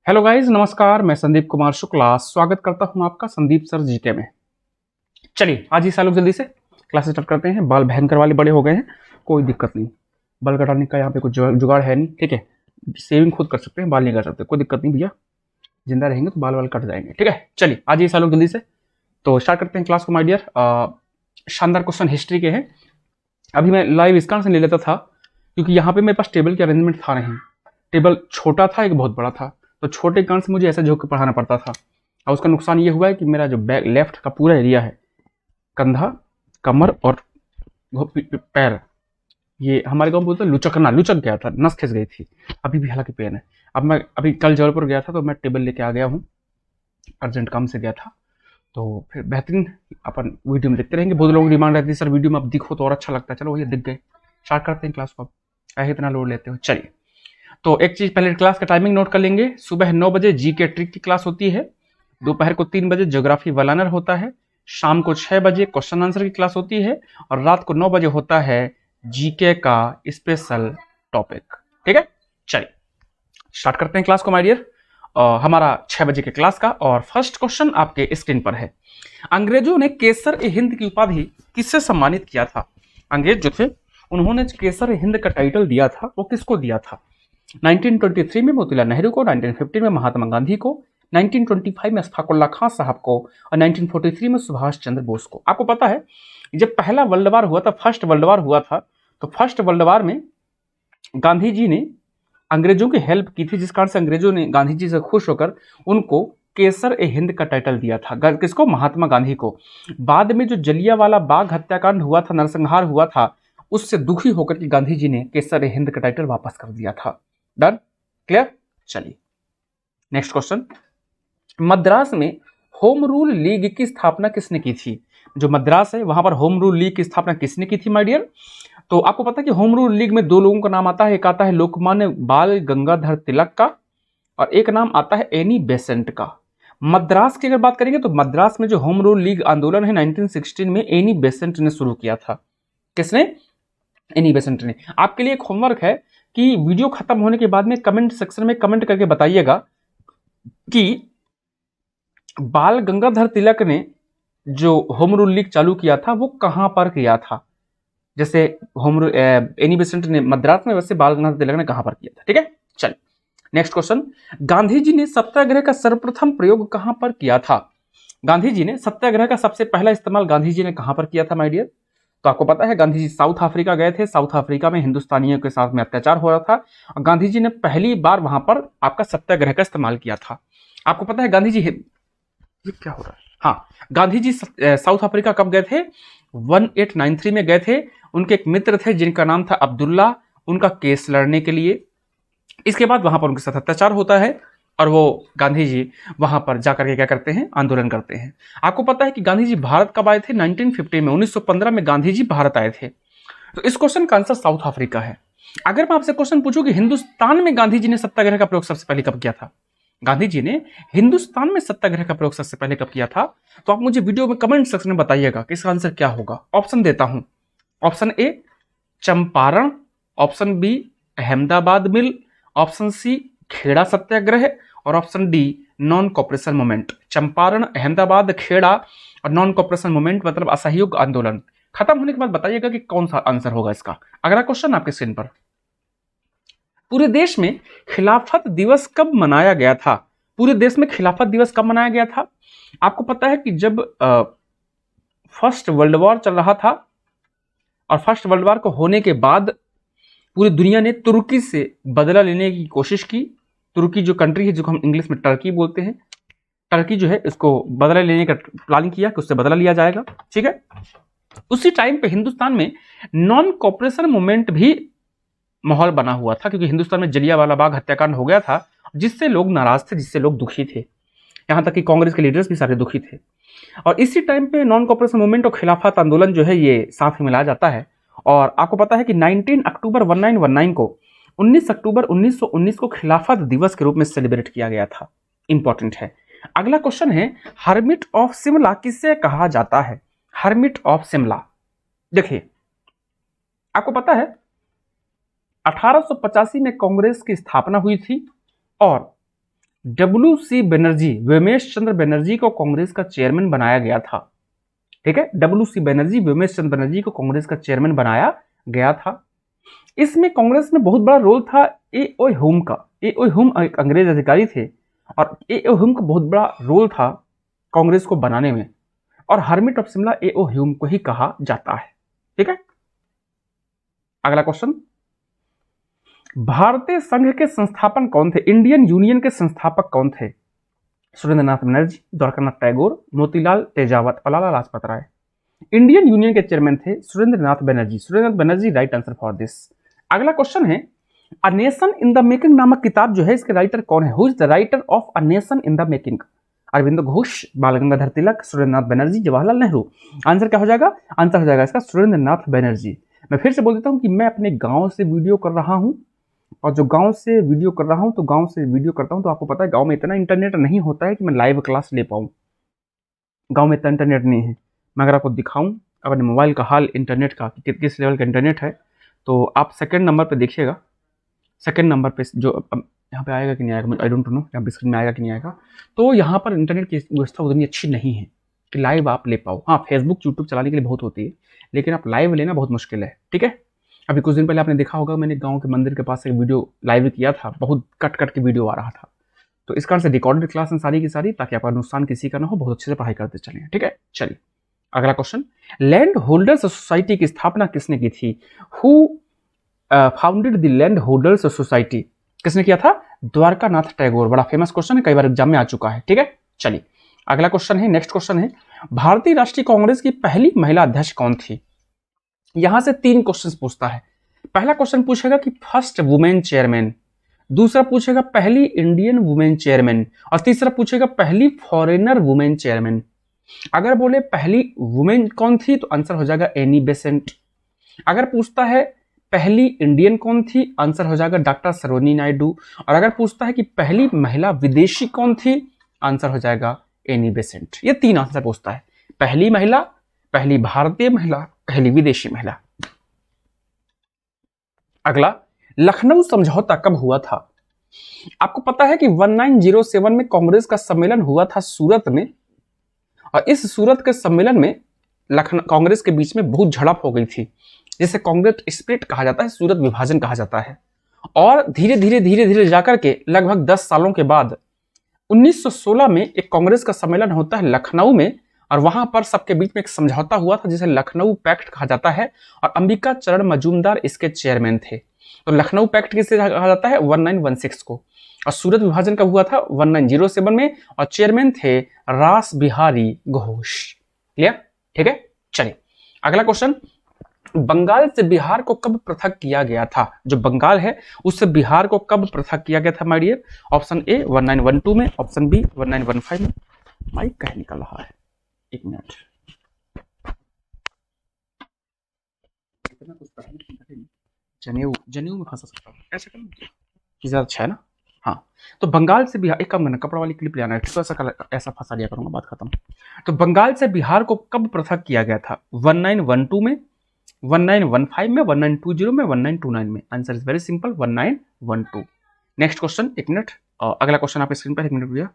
Hello guys, नमस्कार। मैं संदीप कुमार शुक्ला स्वागत करता हूं आपका संदीप सर जीके में। चलिए आज ही सालों जल्दी से क्लास स्टार्ट करते हैं। बाल भयंकर वाले बड़े हो गए हैं, कोई दिक्कत नहीं। बाल कटाने का यहाँ पे कुछ जुगाड़ है नहीं, ठीक है। सेविंग खुद कर सकते हैं, बाल नहीं कर सकते, कोई दिक्कत नहीं भैया। जिंदा रहेंगे तो बाल कट जाएंगे, ठीक है। चलिए आज ही सालों जल्दी से तो स्टार्ट करते हैं क्लास को माय डियर। शानदार क्वेश्चन हिस्ट्री के हैं। अभी मैं लाइव इसका से ले लेता था क्योंकि यहाँ पे मेरे पास टेबल के अरेंजमेंट था नहीं। टेबल छोटा था, एक बहुत बड़ा था, तो छोटे कारण से मुझे ऐसे झुक के पढ़ाना पड़ता था। और उसका नुकसान ये हुआ है कि मेरा जो बैक लेफ्ट का पूरा एरिया है, कंधा, कमर और पैर, ये हमारे गांव में बोलते हैं लुचकना, लुचक गया था, नस खिंच गई थी। अभी भी हालांकि पेन है। अब मैं अभी कल जबलपुर गया था तो मैं टेबल लेके आ गया हूँ, अर्जेंट काम से गया था। तो फिर बेहतरीन अपन वीडियो में देखते रहेंगे। बहुत लोगों की डिमांड रहती है सर वीडियो में आप दिखो तो और अच्छा लगता है। चलो ये दिख गए, स्टार्ट करते हैं क्लास को। अब इतना लोड लेते हो। चलिए तो एक चीज पहले क्लास का टाइमिंग नोट कर लेंगे। सुबह 9 बजे जी के ट्रिक की क्लास होती है, दोपहर को 3 बजे ज्योग्राफी वलानर होता है, शाम को 6 बजे क्वेश्चन आंसर की क्लास होती है और रात को 9 बजे होता है जीके का स्पेशल टॉपिक, ठीक है। चलिए स्टार्ट करते हैं क्लास को माय डियर। हमारा 6 बजे के क्लास का और फर्स्ट क्वेश्चन आपके स्क्रीन पर है। अंग्रेजों ने केसर ए हिंद की उपाधि किससे सम्मानित किया था? अंग्रेज जो थे उन्होंने केसर ए हिंद का टाइटल दिया था, वो किसको दिया था? 1923 में मोतीलाल नेहरू को, 1915 में महात्मा गांधी को, 1925 में अशफाकुल्ला खां साहब को और 1943 में सुभाष चंद्र बोस को। आपको पता है जब पहला वर्ल्ड वार हुआ था, फर्स्ट वर्ल्ड वार हुआ था, तो फर्स्ट वर्ल्ड वार में गांधी जी ने अंग्रेजों की हेल्प की थी, जिस कारण से अंग्रेजों ने गांधी जी से खुश होकर उनको केसर ए हिंद का टाइटल दिया था। किसको? महात्मा गांधी को। बाद में जो जलियांवाला बाग हत्याकांड हुआ था, नरसंहार हुआ था, उससे दुखी होकर के गांधी जी ने केसर ए हिंद का टाइटल वापस कर दिया था। डन? क्लियर? चलिए नेक्स्ट क्वेश्चन। मद्रास में होम रूल लीग की स्थापना किसने की थी? जो मद्रास है वहां पर होम रूल लीग की स्थापना किसने की थी माय डियर? तो आपको पता है कि होम रूल लीग में दो लोगों का नाम आता है। एक आता है लोकमान्य बाल गंगाधर तिलक का और एक नाम आता है एनी बेसेंट का। मद्रास की अगर बात करेंगे तो मद्रास में जो होम रूल लीग आंदोलन है 1916 में एनी बेसेंट ने शुरू किया था। किसने? एनी बेसेंट ने। आपके लिए एक होमवर्क है कि वीडियो खत्म होने के बाद में कमेंट सेक्शन में कमेंट करके बताइएगा कि बाल गंगाधर तिलक ने जो होम रूल लीग चालू किया था वो कहां पर किया था। जैसे होम रूल एनी बेसेंट ने मद्रास में, वैसे बाल गंगाधर तिलक ने कहां पर किया था, ठीक है। चलिए नेक्स्ट क्वेश्चन। गांधी जी ने सत्याग्रह का सर्वप्रथम प्रयोग कहां पर किया था? गांधी जी ने सत्याग्रह का सबसे पहला इस्तेमाल गांधी जी ने कहां पर किया था माय डियर? तो आपको पता है गांधी जी साउथ अफ्रीका गए थे। साउथ अफ्रीका में हिंदुस्तानियों के साथ में अत्याचार हो रहा था और गांधी जी ने पहली बार वहां पर आपका सत्याग्रह का इस्तेमाल किया था। आपको पता है गांधी जी, ये क्या हो रहा है? हाँ, गांधी जी साउथ अफ्रीका कब गए थे? 1893 में गए थे। उनके एक मित्र थे जिनका नाम था अब्दुल्ला, उनका केस लड़ने के लिए। इसके बाद वहां पर उनके साथ अत्याचार होता है और वो गांधी जी वहां पर जाकर के क्या करते हैं? आंदोलन करते हैं। आपको पता है कि गांधी जी भारत कब आए थे? 1950 में, 1915 में गांधी जी भारत आए थे। तो इस क्वेश्चन का आंसर साउथ अफ्रीका है। अगर मैं आपसे क्वेश्चन पूछूं कि हिंदुस्तान में गांधी जी ने सत्याग्रह का प्रयोग सबसे पहले कब किया था? गांधी जी ने हिंदुस्तान में सत्याग्रह का प्रयोग सबसे पहले कब किया था? तो आप मुझे वीडियो में कमेंट सेक्शन में बताइएगा कि इसका आंसर क्या होगा। ऑप्शन देता हूं। Option A Champaran, option B Ahmedabad mill, option C Kheda Satyagraha और option D non cooperation movement. Champaran, Ahmedabad, Kheda और नॉन कॉपरेशन मूवमेंट मतलब असहयोग आंदोलन। खत्म होने के बाद बताइएगा कि कौन सा आंसर होगा इसका। अगला क्वेश्चन आपके स्क्रीन पर। पूरे देश में खिलाफत दिवस कब मनाया गया था? पूरे देश में खिलाफत दिवस कब मनाया गया था? आपको पता है कि जब फर्स्ट वर्ल्ड वॉर चल रहा था और फर्स्ट वर्ल्ड वॉर को होने के बाद पूरी दुनिया ने तुर्की से बदला लेने की कोशिश की। तुर्की जो कंट्री है, जो हम इंग्लिश में टर्की बोलते हैं, टर्की जो है इसको बदला लेने का प्लानिंग किया कि उससे बदला लिया जाएगा, ठीक है। उसी टाइम पे हिंदुस्तान में नॉन कॉपरेशन मूवमेंट भी माहौल बना हुआ था क्योंकि हिंदुस्तान में जलियांवाला बाग हत्याकांड हो गया था, जिससे लोग नाराज थे, जिससे लोग दुखी थे। यहां तक कि कांग्रेस के लीडर्स भी सारे दुखी थे। और इसी टाइम पे नॉन कॉपरेशन मूवमेंट और खिलाफत आंदोलन जो है ये साथ में मिलाया जाता है। और आपको पता है कि 19 अक्टूबर 1919 को 19 अक्टूबर 1919 को खिलाफत दिवस के रूप में सेलिब्रेट किया गया था। इंपॉर्टेंट है। अगला क्वेश्चन है, हर्मिट ऑफ शिमला किसे कहा जाता है? Hermit of Shimla. देखिए आपको पता है 1885 में कांग्रेस की स्थापना हुई थी और WC बनर्जी, व्योमेश चंद्र बनर्जी को कांग्रेस का चेयरमैन बनाया गया था। ठीक है, WC बनर्जी, व्योमेश चंद्र बनर्जी को कांग्रेस का चेयरमैन बनाया गया था। इसमें कांग्रेस में बहुत बड़ा रोल था ए ओ ह्यूम का। ए ओ ह्यूम एक अंग्रेज अधिकारी थे और ए ओ ह्यूम का बहुत बड़ा रोल था कांग्रेस को बनाने में, और hermit of Shimla A O Hume को ही कहा जाता है। ठीक है, अगला क्वेश्चन, भारतीय संघ के संस्थापक कौन थे? इंडियन यूनियन के संस्थापक कौन थे? सुरेंद्रनाथ बनर्जी, द्वारकानाथ टैगोर, मोतीलाल तेजावत और लाला लाजपत राय। इंडियन यूनियन के चेयरमैन थे Surendranath Banerjee. Surendranath Banerjee right answer for this. अगला क्वेश्चन है, a nation in the making नामक किताब जो है, इसके राइटर कौन है? Who is the writer of a nation in the making? Aurobindo Ghosh, Bal Gangadhar Tilak, Surendranath Banerjee, Jawaharlal Nehru. Answer क्या हो जाएगा? आंसर हो जाएगा इसका सुरेंद्रनाथ बनर्जी। मैं फिर से बोल देता हूं कि मैं अपने गांव से वीडियो कर रहा हूं, और जो गांव से वीडियो कर रहा हूं तो गांव से वीडियो करता हूं, तो आपको पता है गांव में इतना इंटरनेट नहीं होता है कि मैं लाइव क्लास ले पाऊं। गांव में इतना इंटरनेट नहीं है। मैं अगर आपको दिखाऊं अपने मोबाइल का हाल इंटरनेट का कि किस लेवल का इंटरनेट है, तो आप सेकंड नंबर पे देखिएगा। सेकंड नंबर पे जो यहाँ पे आएगा कि नहीं आएगा, आई डोंट नो, यहाँ पे स्क्रीन में आएगा कि नहीं आएगा। तो यहाँ पर इंटरनेट की व्यवस्था उतनी अच्छी नहीं है कि लाइव आप ले पाओ। हाँ, फेसबुक यूट्यूब चलाने के लिए बहुत होती है, लेकिन आप लाइव लेना बहुत मुश्किल है। ठीक है, अभी कुछ दिन पहले आपने देखा होगा, मैंने गांव के मंदिर के पास एक वीडियो लाइव किया था, बहुत कट कट के वीडियो आ रहा था। तो इस कारण से रिकॉर्डेड क्लास है सारी की सारी, ताकि आपका नुकसान किसी का ना हो, बहुत अच्छे से पढ़ाई करते चलें। ठीक है, चलिए अगला क्वेश्चन, लैंड होल्डर्स सोसाइटी की स्थापना किसने की थी? Who founded the land holders society? किसने किया था? द्वारकानाथ टैगोर। बड़ा फेमस क्वेश्चन है, कई बार एग्जाम में आ चुका है। ठीक है, चलिए अगला क्वेश्चन है, नेक्स्ट क्वेश्चन है, भारतीय राष्ट्रीय कांग्रेस की पहली महिला अध्यक्ष कौन थी? यहां से 3 क्वेश्चन पूछता है। पहला क्वेश्चन पूछेगा कि फर्स्ट वुमेन चेयरमैन, दूसरा पूछेगा पहली इंडियन वुमेन चेयरमैन, और तीसरा पूछेगा पहली फॉरेनर वुमेन चेयरमैन। अगर बोले पहली वुमेन कौन थी तो आंसर हो जाएगा एनी बेसेंट। अगर पूछता है पहली इंडियन कौन थी, आंसर हो जाएगा डॉक्टर सरोजिनी नायडू। और अगर पूछता है कि पहली महिला विदेशी कौन थी, आंसर हो जाएगा एनी बेसेंट। ये 3 आंसर पूछता है, पहली महिला, पहली भारतीय महिला, पहली विदेशी महिला। अगला, लखनऊ समझौता कब हुआ था? आपको पता है कि 1907 में कांग्रेस का सम्मेलन हुआ था सूरत में, और इस सूरत के सम्मेलन में कांग्रेस के बीच में बहुत झड़प हो गई थी, जिसे कांग्रेस स्प्लिट कहा जाता है, सूरत विभाजन कहा जाता है। और धीरे धीरे जाकर के लगभग 10 सालों के बाद 1916 में एक कांग्रेस का सम्मेलन होता है लखनऊ में, और वहां पर सबके बीच में एक समझौता हुआ था जिसे लखनऊ पैक्ट कहा जाता है, और अंबिका चरण मजूमदार इसके चेयरमैन थे। तो लखनऊ पैक्ट किसे कहा जाता है? 1916 को। और सूरत विभाजन कब हुआ था? 1907 में, और चेयरमैन थे रास बिहारी घोष। क्लियर? ठीक है, चलिए अगला क्वेश्चन, बंगाल से बिहार को कब पृथक किया गया था? जो बंगाल है उससे बिहार को कब पृथक किया गया था माय डियर? ऑप्शन ए 1912 में, ऑप्शन बी 1915 में। माइक कहीं निकल रहा है, एक मिनट। इतना कुछ जनेऊ में फंसा सकता हूँ, ऐसा करना ज्यादा अच्छा है ना। हाँ, तो बंगाल से बिहार, एक काम करना, कपड़ा वाली क्लिप ले आना है, तो ऐसा फंसा लिया करूंगा, बात खत्म। तो बंगाल से बिहार को कब पृथक किया गया था? 1912 में, 1915 में, 1920 में, 1929 में। Answer is very simple, 1912। Next question, एक मिनट, अगला क्वेश्चन आप स्क्रीन पर, एक मिनट भैया,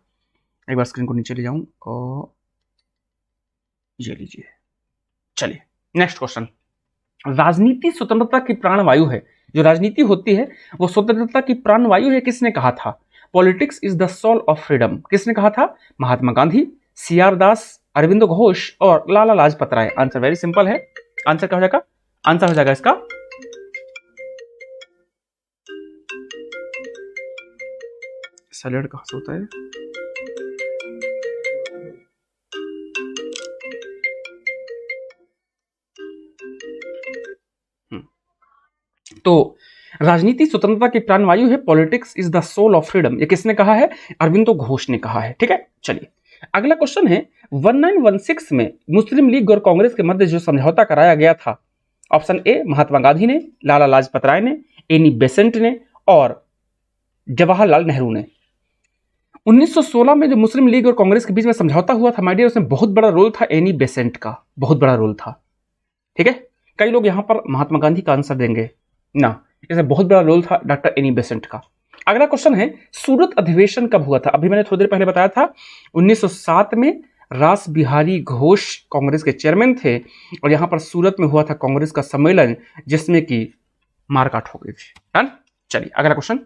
एक बार स्क्रीन को नीचे ले जाऊं, और ये लीजिए। चलिए नेक्स्ट क्वेश्चन, राजनीति स्वतंत्रता की प्राणवायु है। जो राजनीति होती है वो स्वतंत्रता की प्राणवायु है, किसने कहा था? Politics is the soul of freedom, किसने कहा था? महात्मा गांधी, CR दास, अरविंदो घोष और लाला लाजपत राय। आंसर वेरी सिंपल है, आंसर क्या हो जाएगा? आंसर हो जाएगा इसका सैलेड कहां से होता है? तो राजनीति स्वतंत्रता की प्राणवायु है, politics is the soul of freedom, ये किसने कहा है? अरविंदो घोष ने कहा है। ठीक है, चलिए अगला क्वेश्चन है, 1916 में मुस्लिम लीग और कांग्रेस के मध्य जो समझौता कराया गया था, ऑप्शन ए महात्मा गांधी ने, लाला लाजपत राय ने, एनी बेसेंट ने और जवाहरलाल नेहरू ने। 1916 में जो मुस्लिम लीग और कांग्रेस के बीच में समझौता हुआ था माय डियर, उसमें बहुत बड़ा रोल था एनी बेसेंट का, बहुत बड़ा रोल था। ठीक है, कई लोग यहां पर महात्मा गांधी का आंसर देंगे ना, इसमें बहुत बड़ा रोल था डॉक्टर एनी बेसेंट का। अगला क्वेश्चन है सूरत अधिवेशन कब हुआ था? अभी मैंने थोड़ी देर पहले बताया था 1907 में रास बिहारी घोष कांग्रेस के चेयरमैन थे और यहां पर सूरत में हुआ था कांग्रेस का सम्मेलन जिसमें कि मारकाट हो गई थी। डन। चलिए अगला क्वेश्चन,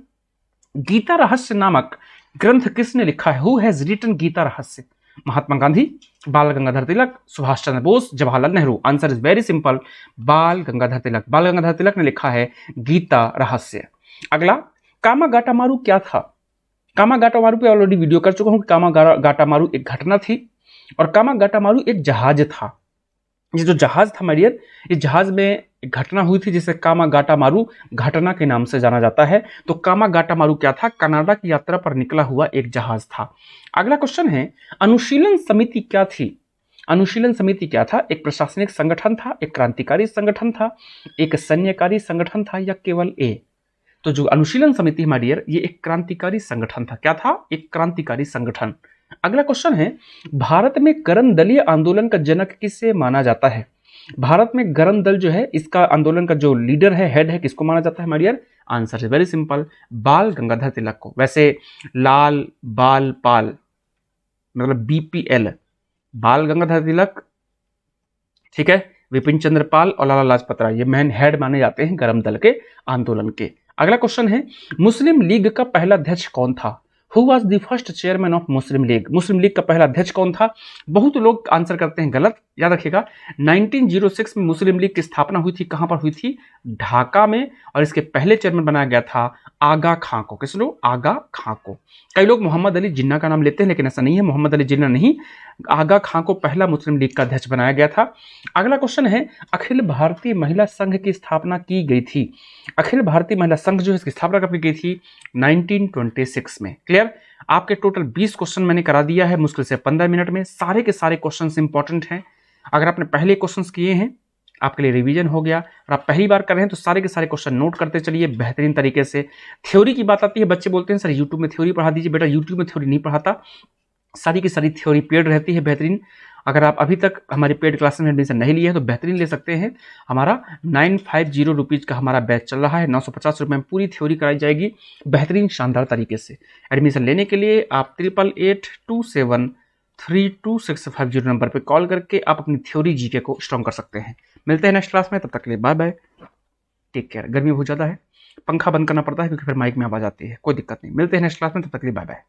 गीता रहस्य नामक ग्रंथ किसने लिखा है? हु हैज रिटन गीता रहस्य? Mahatma Gandhi, Bal Gangadhar Tilak, Subhash Chandra Bose, Jawaharlal Nehru. Answer is very simple, Bal Gangadhar तिलक। बाल गंगाधर तिलक ने लिखा है गीता रहस्य। अगला, कामागाटामारू क्या था? कामागाटामारू पे ऑलरेडी वीडियो कर चुका हूं। कामागाटामारू एक घटना थी और कामागाटामारू एक जहाज था। ये जो जहाज था माय डियर, इस जहाज में एक घटना हुई थी जिसे कामागाटामारू घटना के नाम से जाना जाता है। तो कामागाटामारू क्या था? कनाडा की यात्रा पर निकला हुआ एक जहाज था। अगला क्वेश्चन है, अनुशीलन समिति क्या थी? अनुशीलन समिति क्या था? एक प्रशासनिक संगठन था, एक क्रांतिकारी संगठन था, एक सैन्यकारी संगठन था या केवल ए? तो जो अनुशीलन समिति माय डियर, ये एक क्रांतिकारी संगठन था। क्या था? एक क्रांतिकारी संगठन। अगला क्वेश्चन है, भारत में गरम दलीय आंदोलन का जनक किसे माना जाता है? भारत में गरम दल जो है, इसका आंदोलन का जो लीडर है, हेड है, किसको माना जाता है my dear? Answer is very simple, Bal Gangadhar तिलक को। वैसे लाल बाल पाल मतलब बीपीएल, बाल गंगाधर तिलक, ठीक है, विपिन चंद्र पाल और लाला लाजपत राय, ये मेन हेड माने जाते हैं गरम दल के आंदोलन के। अगला क्वेश्चन है, मुस्लिम लीग का पहला अध्यक्ष कौन था? Who was the first chairman of Muslim league? Muslim league का पहला अध्यक्ष कौन था? बहुत लोग आंसर करते हैं गलत, याद रखिएगा। 1906 में मुस्लिम लीग की स्थापना हुई थी। कहां पर हुई थी? ढाका में। और इसके पहले चेयरमैन बनाया गया था आगा खां को। किस लोग? आगा खां को। कई लोग मोहम्मद अली जिन्ना का नाम लेते हैं, लेकिन ऐसा नहीं है, मोहम्मद अली जिन्ना नहीं, आगा खां को पहला मुस्लिम लीग का अध्यक्ष बनाया गया था। अगला क्वेश्चन है, अखिल भारतीय महिला संघ की स्थापना की गई थी? अखिल भारतीय महिला संघ जो है, इसकी स्थापना कब की गई थी? 1926 में। क्लियर? आपके टोटल 20 क्वेश्चन मैंने करा दिया है मुश्किल से 15 मिनट में। सारे के सारे क्वेश्चन इंपॉर्टेंट हैं। अगर आपने पहले क्वेश्चंस किए हैं, आपके लिए रिवीजन हो गया। और आप पहली बार कर रहे हैं तो सारे के सारे क्वेश्चन नोट करते चलिए बेहतरीन तरीके से। थ्योरी की बात आती है, बच्चे बोलते हैं सर यूट्यूब में थ्योरी पढ़ा दीजिए। बेटा यूट्यूब में थ्योरी नहीं पढ़ाता, सारी की सारी थ्योरी पेड रहती है बेहतरीन। अगर आप अभी तक हमारी पेड क्लासेस में एडमिशन नहीं लिए हैं तो बेहतरीन ले सकते हैं। हमारा 950 रुपीज़ का हमारा बैच चल रहा है। 950 रुपये में पूरी थ्योरी कराई जाएगी बेहतरीन शानदार तरीके से। एडमिशन लेने के लिए आप 8882732650 नंबर पर कॉल करके आप अपनी थ्योरी जीके को स्ट्रॉन्ग कर सकते हैं। मिलते हैं नेक्स्ट क्लास में, तब तक के लिए बाय बाय, टेक केयर। गर्मी बहुत ज़्यादा है, पंखा बंद करना पड़ता है क्योंकि फिर माइक में आवाज़ आती है, कोई दिक्कत नहीं। मिलते हैं नेक्स्ट क्लास में, तब तक के लिए बाय बाय।